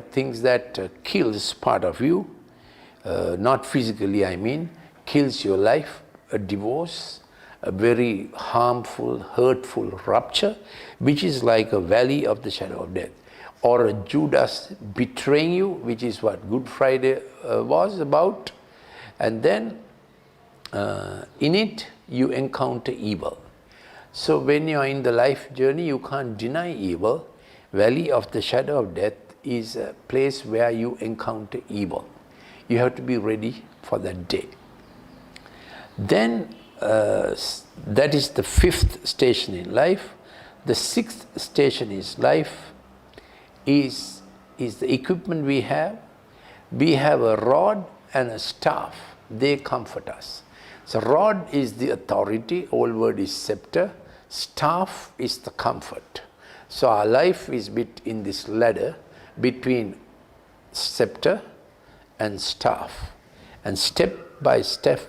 things that kills part of you, not physically I mean, kills your life, a divorce, a very harmful, hurtful rupture, which is like a valley of the shadow of death. Or a Judas betraying you, which is what Good Friday was about. And then in it, you encounter evil. So when you are in the life journey, you can't deny evil. Valley of the shadow of death is a place where you encounter evil. You have to be ready for that day. Then that is the fifth station in life. The sixth station is life is the equipment we have. We have a rod and a staff. They comfort us. So rod is the authority, old word is scepter. Staff is the comfort. So our life is in this ladder between scepter and staff. And step by step,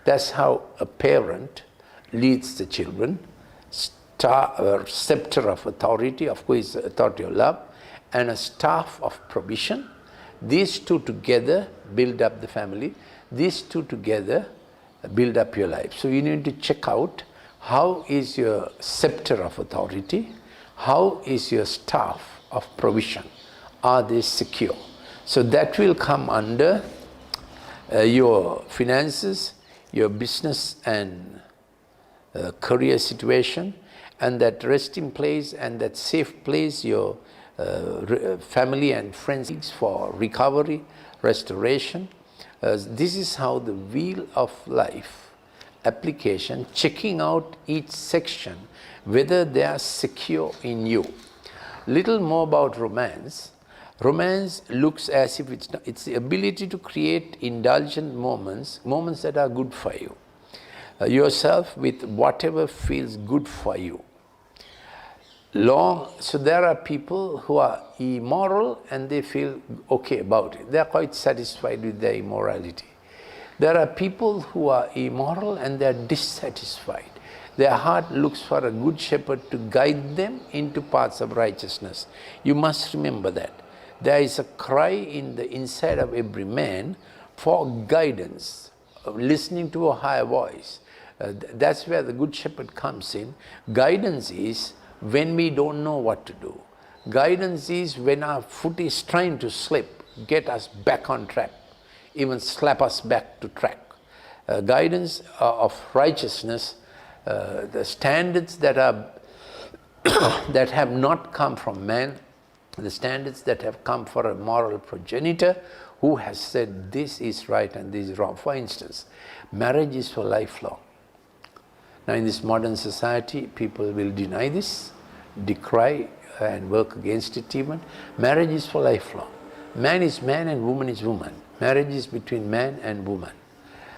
that's how a parent leads the children. Scepter of authority, of course, authority of love, and a staff of provision. These two together build up the family. These two together build up your life. So you need to check out how is your scepter of authority, how is your staff of provision. Are they secure? So that will come under your finances, your business and career situation, and that resting place and that safe place, your family and friends for recovery, restoration. This is how the wheel of life application, checking out each section, whether they are secure in you. Little more about romance. Romance looks as if it's the ability to create indulgent moments that are good for you. Yourself with whatever feels good for you. So there are people who are immoral and they feel okay about it. They are quite satisfied with their immorality. There are people who are immoral and they are dissatisfied. Their heart looks for a good shepherd to guide them into paths of righteousness. You must remember that. There is a cry in the inside of every man for guidance, listening to a higher voice. That's where the good shepherd comes in. Guidance is when we don't know what to do. Guidance is when our foot is trying to slip, get us back on track, even slap us back to track. Guidance of righteousness, the standards that are that have not come from man, the standards that have come for a moral progenitor who has said this is right and this is wrong. For instance, marriage is for lifelong. Now in this modern society, people will deny this, decry and work against it even. Marriage is for lifelong. Man is man and woman is woman. Marriage is between man and woman.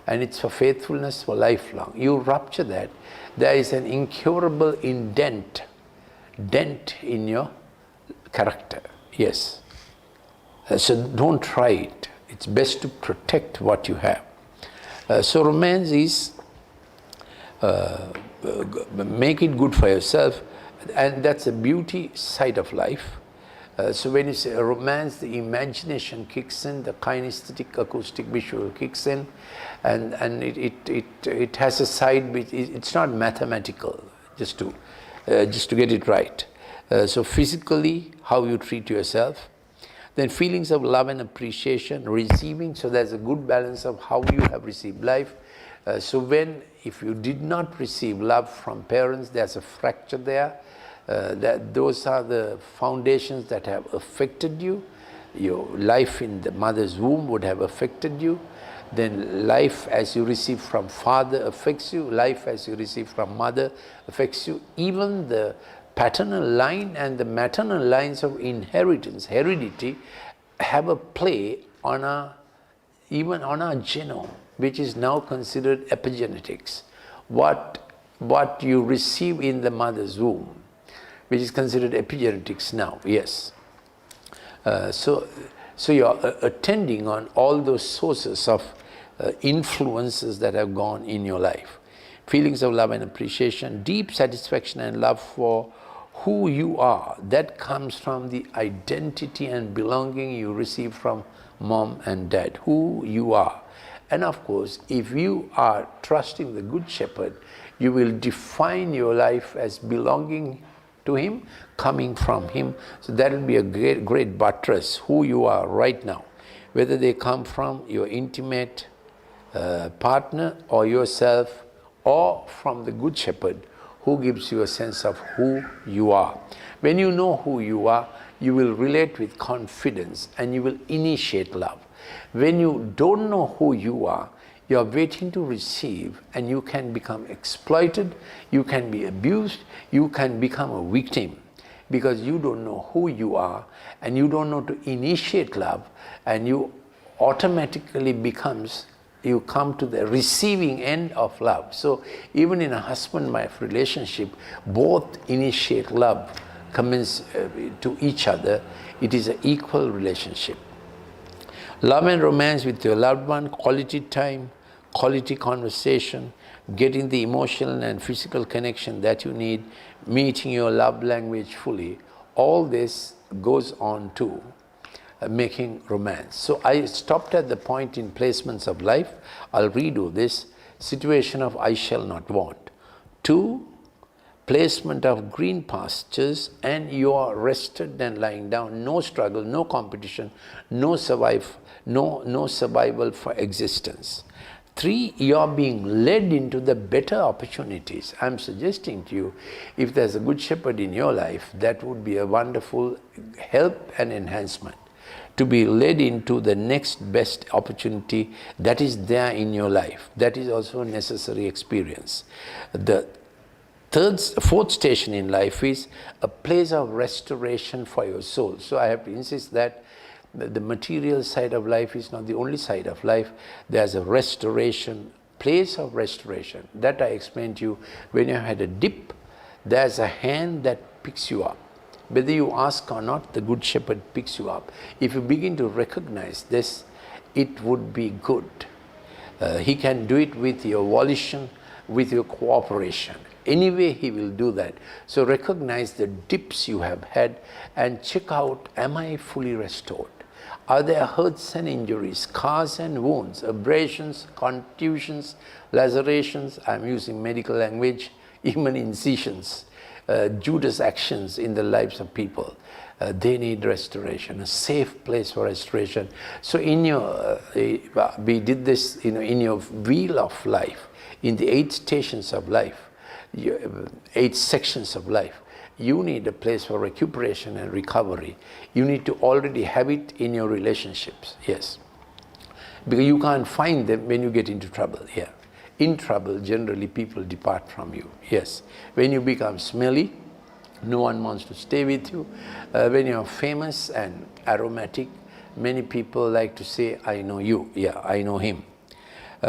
And it's for faithfulness for lifelong. You rupture that, there is an incurable dent in your character. Yes. So don't try it. It's best to protect what you have. So romance is make it good for yourself, and that's a beauty side of life. So when you say romance, the imagination kicks in, the kinesthetic, acoustic, visual kicks in, and it has a side which it's not mathematical, just to get it right. So physically, how you treat yourself, then feelings of love and appreciation, receiving. So there's a good balance of how you have received life. So if you did not receive love from parents, there's a fracture there. Those are the foundations that have affected you. Your life in the mother's womb would have affected you. Then life as you receive from father affects you. Life as you receive from mother affects you. Even the paternal line and the maternal lines of inheritance, heredity, have a play on even on our genome, which is now considered epigenetics. What you receive in the mother's womb, which is considered epigenetics now, yes. So you're attending on all those sources of influences that have gone in your life. Feelings of love and appreciation, deep satisfaction and love for who you are, that comes from the identity and belonging you receive from mom and dad, who you are. And of course, if you are trusting the Good Shepherd, you will define your life as belonging to him, coming from him. So that will be a great buttress, who you are right now. Whether they come from your intimate partner or yourself, or from the Good Shepherd, who gives you a sense of who you are. When you know who you are, you will relate with confidence and you will initiate love. When you don't know who you are, you are waiting to receive, and you can become exploited, you can be abused, you can become a victim, because you don't know who you are and you don't know to initiate love, and you automatically you come to the receiving end of love. So even in a husband-wife relationship, both initiate love, commence to each other. It is an equal relationship. Love and romance with your loved one, quality time, quality conversation, getting the emotional and physical connection that you need, meeting your love language fully. All this goes on to making romance. So I stopped at the point in placements of life. I'll redo this. Situation of I shall not want. 2, placement of green pastures, and you are rested and lying down. No struggle, no competition, no survival for existence. 3, you are being led into the better opportunities. I'm suggesting to you, if there's a Good Shepherd in your life, that would be a wonderful help and enhancement, to be led into the next best opportunity that is there in your life. That is also a necessary experience. The 4th station in life is a place of restoration for your soul. So I have to insist that the material side of life is not the only side of life. There's a restoration, place of restoration. That I explained to you. When you had a dip, there's a hand that picks you up. Whether you ask or not, the Good Shepherd picks you up. If you begin to recognize this, it would be good. He can do it with your volition, with your cooperation. Anyway, he will do that. So recognize the dips you have had and check out, am I fully restored? Are there hurts and injuries, scars and wounds, abrasions, contusions, lacerations, I'm using medical language, even incisions, Judas actions in the lives of people? They need restoration, a safe place for restoration. So in your, we did this, in your wheel of life, in the 8 stations of life, 8 sections of life, you need a place for recuperation and recovery. You need to already have it in your relationships, yes. Because you can't find them when you get into trouble, yeah. In trouble, generally people depart from you, yes. When you become smelly, no one wants to stay with you. When you're famous and aromatic, many people like to say, I know you, yeah, I know him.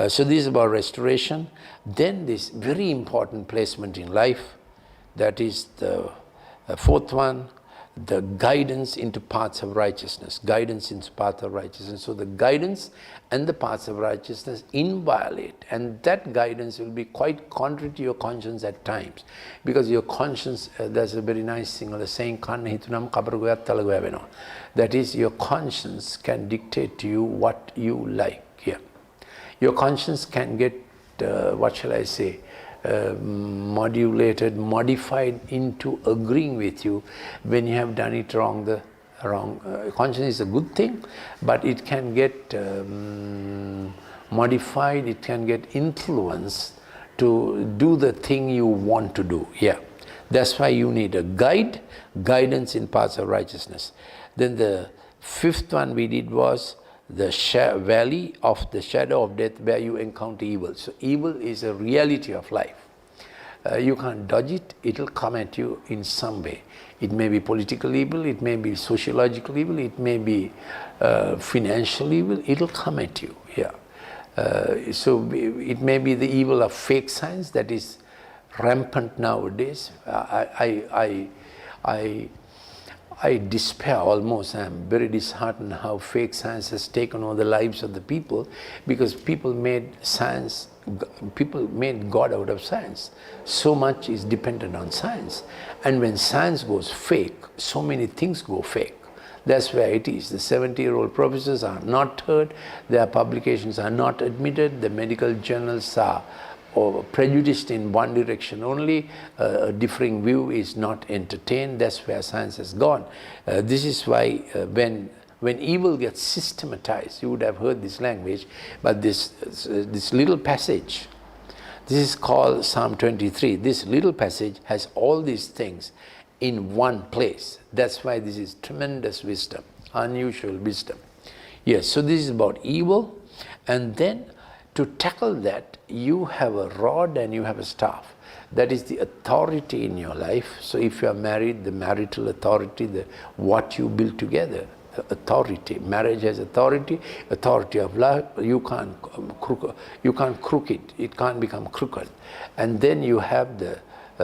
So this is about restoration. Then this very important placement in life, that is the 4th one, the guidance into paths of righteousness. Guidance into paths of righteousness. So the guidance and the paths of righteousness inviolate, and that guidance will be quite contrary to your conscience at times, because your conscience, there's a very nice Sinhala saying, that is, your conscience can dictate to you what you like. Yeah. Your conscience can get, what shall I say, modulated, modified into agreeing with you when you have done it wrong. Conscience is a good thing, but it can get modified, it can get influenced to do the thing you want to do. Yeah, that's why you need a guidance in paths of righteousness. Then the 5th one we did was the valley of the shadow of death, where you encounter evil. So evil is a reality of life. You can't dodge it, it will come at you in some way. It may be political evil, it may be sociological evil, it may be financial evil, it will come at you. Yeah. So it may be the evil of fake science that is rampant nowadays. I despair almost. I am very disheartened how fake science has taken over the lives of the people, because people made science people made God out of science. So much is dependent on science. And when science goes fake, so many things go fake. That's where it is. The 70-year-old professors are not heard, their publications are not admitted, the medical journals are prejudiced in one direction only, a differing view is not entertained. That's where science has gone. This is why when evil gets systematized, you would have heard this language, but this little passage, this is called Psalm 23. This little passage has all these things in one place. That's why this is tremendous wisdom, unusual wisdom. Yes, so this is about evil, and then to tackle that, you have a rod and you have a staff. That is the authority in your life. So if you are married, the marital authority, what you build together, authority. Marriage has authority, authority of life. You can't crook it. It can't become crooked. And then you have the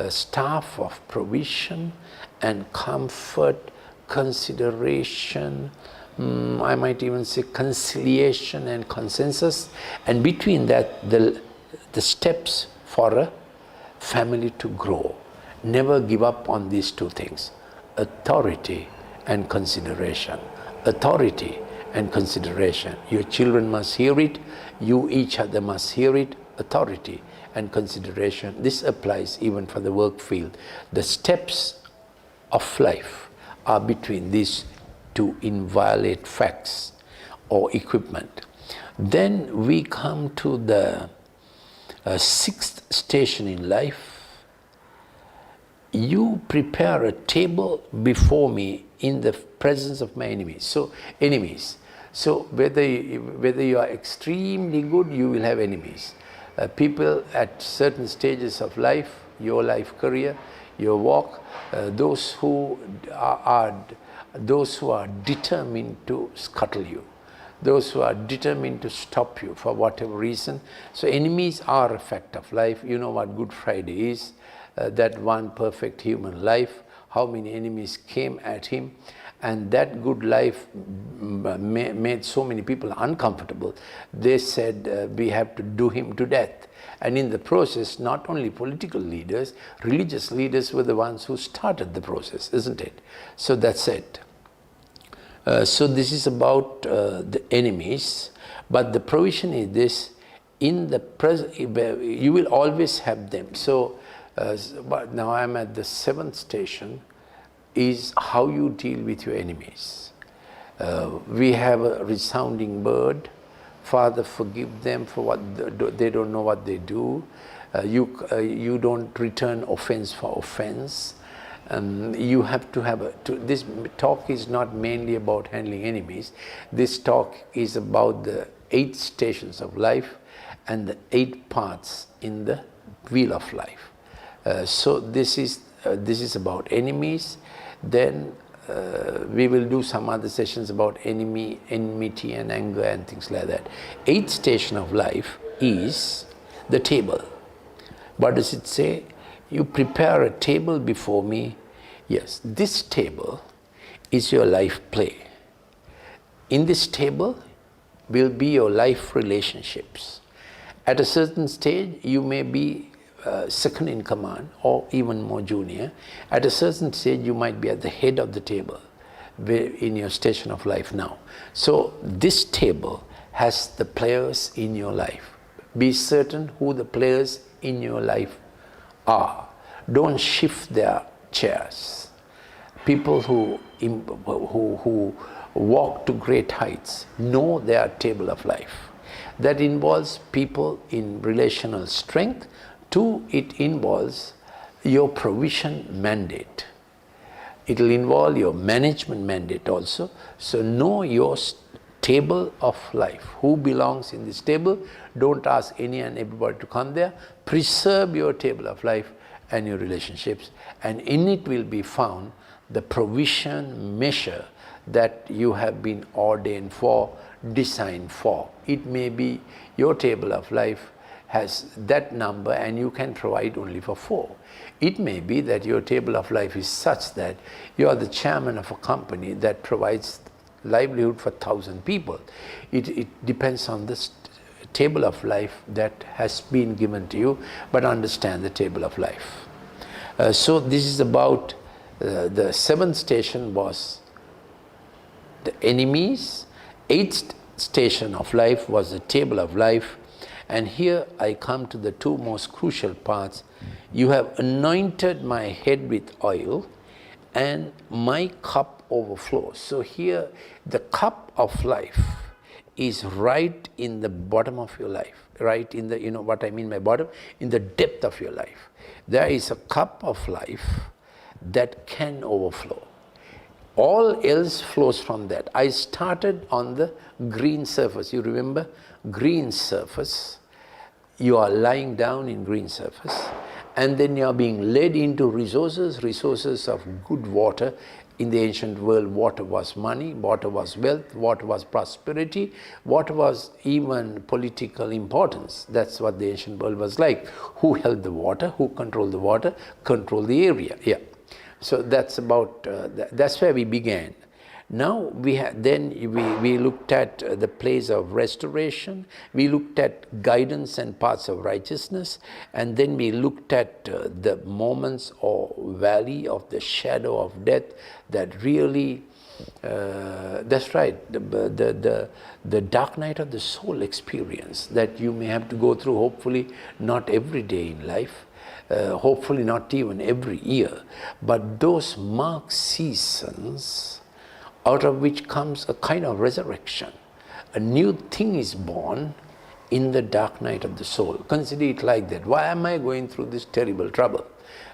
staff of provision and comfort, consideration, I might even say conciliation and consensus, and between that the steps for a family to grow. Never give up on these two things: authority and consideration. Authority and consideration. Your children must hear it, you each other must hear it. Authority and consideration. This applies even for the work field. The steps of life are between these two inviolate facts or equipment. Then we come to the sixth station in life. You prepare a table before me in the presence of my enemies. So enemies. So whether you are extremely good, you will have enemies. People at certain stages of life, your life career, your walk, those who are determined to scuttle you, those who are determined to stop you for whatever reason. So enemies are a fact of life. You know what Good Friday is, that one perfect human life, how many enemies came at him, and that good life made so many people uncomfortable. They said, we have to do him to death. And in the process, not only political leaders, religious leaders were the ones who started the process, isn't it? So that's it. So this is about the enemies, but the provision is this: in the present, you will always have them. So but now I'm at the seventh station, is how you deal with your enemies. We have a resounding word: Father, forgive them for what they don't know what they do. You don't return offense for offense. You have to have this talk is not mainly about handling enemies. This talk is about the 8 stations of life and the 8 parts in the wheel of life. So this is about enemies. Then we will do some other sessions about enmity and anger and things like that. 8th station of life is the table. What does it say? You prepare a table before me. Yes, this table is your life play. In this table will be your life relationships. At a certain stage, you may be second in command or even more junior. At a certain stage, you might be at the head of the table in your station of life now. So this table has the players in your life. Be certain who the players in your life are. Don't shift their chairs. People who walk to great heights know their table of life. That involves people in relational strength. 2, it involves your provision mandate. It will involve your management mandate also. So know your table of life. Who belongs in this table? Don't ask any and everybody to come there. Preserve your table of life and your relationships, and in it will be found the provision measure that you have been ordained for, designed for. It may be your table of life has that number and you can provide only for 4. It may be that your table of life is such that you are the chairman of a company that provides livelihood for 1,000 people. It depends on the table of life that has been given to you, but understand the table of life. So this is about the seventh station was the enemies, eighth station of life was the table of life, and here I come to the two most crucial parts. You have anointed my head with oil, and my cup overflows. So here the cup of life is right in the bottom of your life, right in the, you know what I mean by bottom, in the depth of your life. There is a cup of life that can overflow. All else flows from that. I started on the green surface. You remember? Green surface. You are lying down in green surface, and then you are being led into resources of good water. In the ancient world, water was money, water was wealth, water was prosperity, water was even political importance. That's what the ancient world was like. Who held the water? Who controlled the water? Controlled the area. Yeah. So that's about, that's where we began. Now we looked at the place of restoration, we looked at guidance and paths of righteousness, and then we looked at the moments or valley of the shadow of death that really, that's right, the dark night of the soul experience that you may have to go through, hopefully not every day in life. Hopefully not even every year, but those marked seasons out of which comes a kind of resurrection. A new thing is born in the dark night of the soul. Consider it like that. Why am I going through this terrible trouble?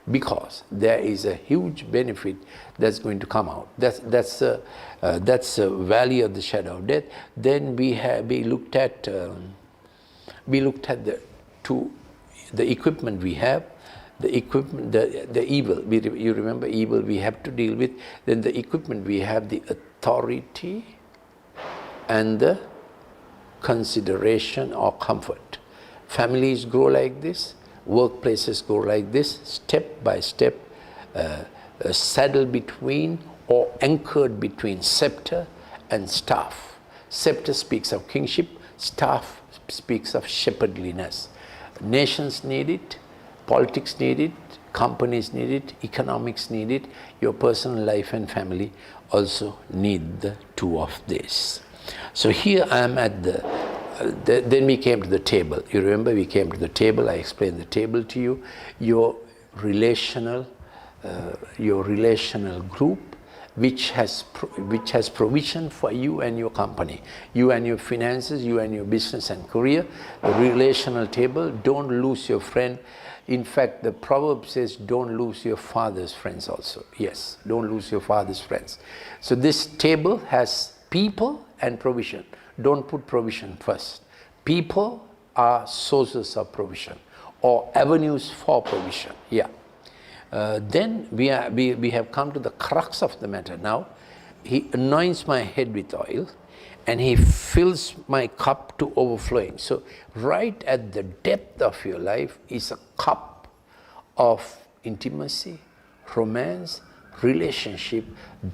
Because there is a huge benefit that's going to come out. That's a valley of the shadow of death. Then we looked at the equipment we have. The equipment, the evil, you remember evil we have to deal with. Then the equipment we have, the authority and the consideration or comfort. Families grow like this, workplaces go like this, step by step, saddled between or anchored between scepter and staff. Scepter speaks of kingship, staff speaks of shepherdliness. Nations need it. Politics need it, companies need it, economics need it, your personal life and family also need the two of this. So here I am at then we came to the table. You remember we came to the table, I explained the table to you. Your relational group which has provision for you and your company, you and your finances, you and your business and career. The relational table, don't lose your friend. In fact, the proverb says, don't lose your father's friends also. Yes, don't lose your father's friends. So this table has people and provision. Don't put provision first. People are sources of provision or avenues for provision. Yeah. Then we have come to the crux of the matter now. He anoints my head with oil, and he fills my cup to overflowing. So right at the depth of your life is a cup of intimacy, romance, relationship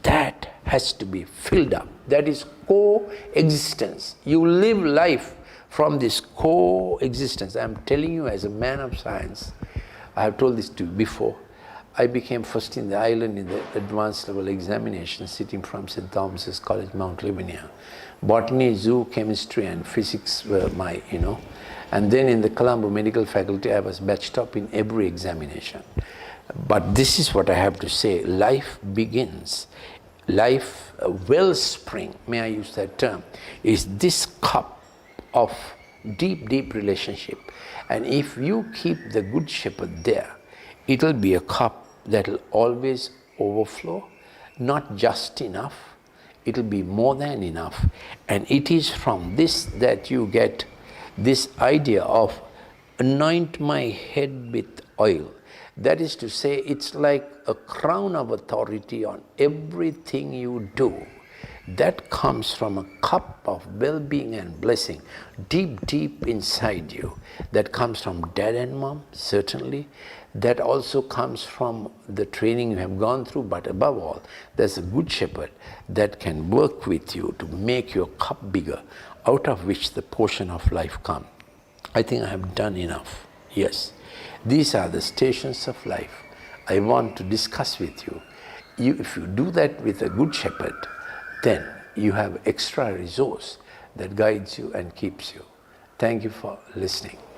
that has to be filled up. That is coexistence. You live life from this coexistence. I am telling you as a man of science, I have told this to you before. I became first in the island in the advanced level examination, sitting from St. Thomas's College, Mount Lavinia. Botany, zoo, chemistry and physics were my, And then in the Colombo medical faculty, I was batched up in every examination. But this is what I have to say. Life begins. Life, a wellspring, may I use that term, is this cup of deep, deep relationship. And if you keep the Good Shepherd there, it will be a cup that will always overflow, not just enough. It will be more than enough. And it is from this that you get this idea of anoint my head with oil. That is to say, it's like a crown of authority on everything you do. That comes from a cup of well-being and blessing deep, deep inside you. That comes from dad and mom, certainly. That also comes from the training you have gone through, but above all, there's a Good Shepherd that can work with you to make your cup bigger, out of which the portion of life comes. I think I have done enough. Yes, these are the stations of life I want to discuss with you. If you do that with a good shepherd, then you have extra resource that guides you and keeps you. Thank you for listening.